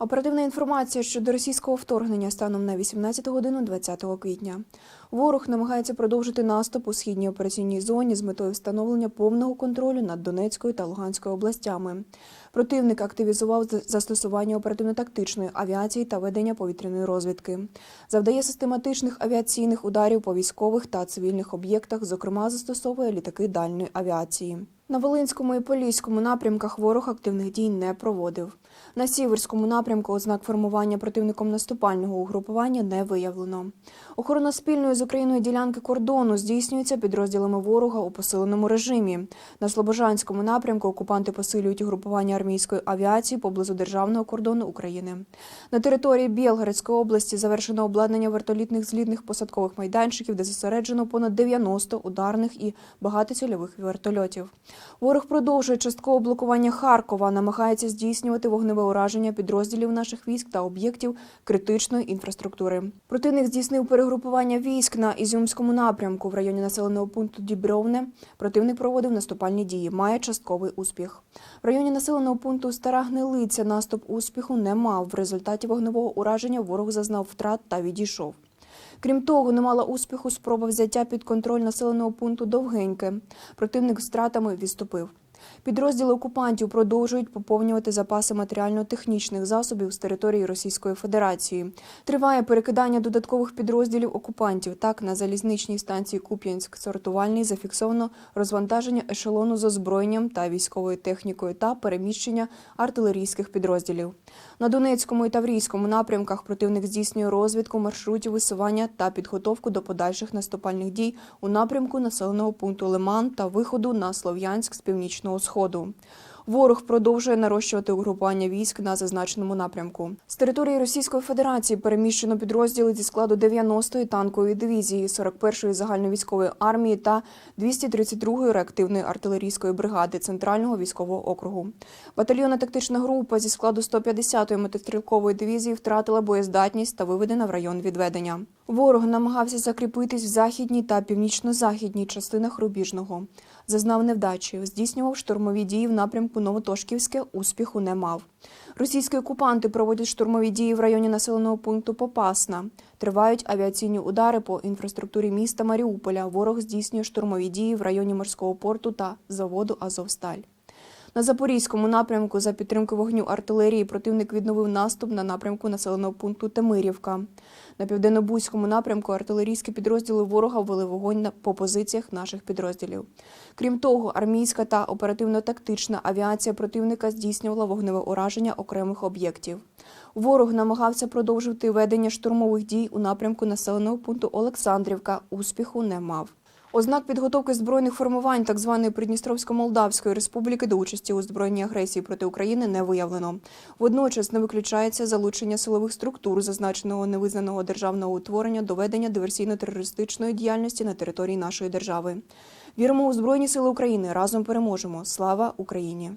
Оперативна інформація щодо російського вторгнення станом на 18 годину 20 квітня. Ворог намагається продовжити наступ у східній операційній зоні з метою встановлення повного контролю над Донецькою та Луганською областями. Противник активізував застосування оперативно-тактичної авіації та ведення повітряної розвідки. Завдає систематичних авіаційних ударів по військових та цивільних об'єктах, зокрема застосовує літаки дальньої авіації. На Волинському і Поліському напрямках ворог активних дій не проводив. На Сіверському напрямку ознак формування противником наступального угрупування не виявлено. Охорона спільної з Україною ділянки кордону здійснюється підрозділами ворога у посиленому режимі. На Слобожанському напрямку окупанти посилюють угрупування армійської авіації поблизу державного кордону України. На території Білгородської області завершено обладнання вертолітних злітних посадкових майданчиків, де зосереджено понад 90 ударних і багатоцільових вертольотів. Ворог продовжує часткове блокування Харкова, намагається здійснювати вогневе ураження підрозділів наших військ та об'єктів критичної інфраструктури. Противник здійснив перегрупування військ на Ізюмському напрямку. В районі населеного пункту Дібровне противник проводив наступальні дії, має частковий успіх. В районі населеного пункту Стара Гнилиця наступ успіху не мав. В результаті вогневого ураження ворог зазнав втрат та відійшов. Крім того, не мала успіху спроба взяття під контроль населеного пункту Довгеньке. Противник з втратами відступив. Підрозділи окупантів продовжують поповнювати запаси матеріально-технічних засобів з території Російської Федерації. Триває перекидання додаткових підрозділів окупантів. Так, на залізничній станції Куп'янськ-Сортувальний зафіксовано розвантаження ешелону з озброєнням та військовою технікою та переміщення артилерійських підрозділів. На Донецькому і Таврійському напрямках противник здійснює розвідку маршрутів висування та підготовку до подальших наступальних дій у напрямку населеного пункту Лиман та виходу на Слов'янськ з північного сходу. Ворог продовжує нарощувати угрупування військ на зазначеному напрямку. З території Російської Федерації переміщено підрозділи зі складу 90-ї танкової дивізії, 41-ї загальновійськової армії та 232-ї реактивної артилерійської бригади Центрального військового округу. Батальйонна тактична група зі складу 150-ї мотострілкової дивізії втратила боєздатність та виведена в район відведення. Ворог намагався закріпитись в західній та північно-західній частинах Рубіжного. Зазнав невдачі, здійснював штурмові дії в напрямку Новотошківське, успіху не мав. Російські окупанти проводять штурмові дії в районі населеного пункту Попасна. Тривають авіаційні удари по інфраструктурі міста Маріуполя. Ворог здійснює штурмові дії в районі морського порту та заводу «Азовсталь». На Запорізькому напрямку за підтримки вогню артилерії противник відновив наступ на напрямку населеного пункту Темирівка. На Південно-Бузькому напрямку артилерійські підрозділи ворога ввели вогонь по позиціях наших підрозділів. Крім того, армійська та оперативно-тактична авіація противника здійснювала вогневе ураження окремих об'єктів. Ворог намагався продовжити ведення штурмових дій у напрямку населеного пункту Олександрівка. Успіху не мав. Ознак підготовки збройних формувань так званої Придністровсько-Молдавської республіки до участі у збройній агресії проти України не виявлено. Водночас не виключається залучення силових структур зазначеного невизнаного державного утворення до ведення диверсійно-терористичної діяльності на території нашої держави. Віримо у Збройні сили України. Разом переможемо. Слава Україні!